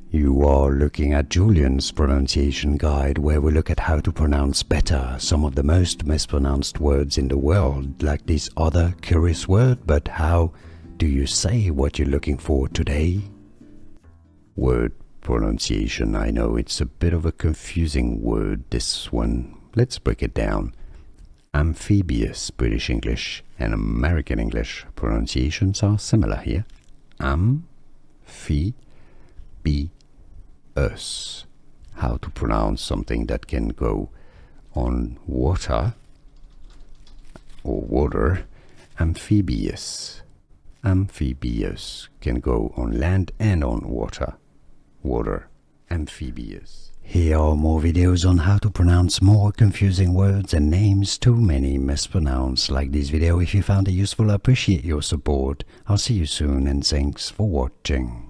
You are looking at Julian's pronunciation guide, where we look at how to pronounce better some of the most mispronounced words in the world, like this other curious word. But how do you say what you're looking for today? Word pronunciation. I know it's a bit of a confusing word, this one. Let's break it down. Amphibious British English and American English pronunciations are similar here. Amphibious. How to pronounce something that can go on water or water. Amphibious. Amphibious can go on land and on water. Water. Amphibious. Here are more videos on how to pronounce more confusing words and names too many mispronounced. Like this video if you found it useful. I appreciate your support. I'll see you soon and thanks for watching.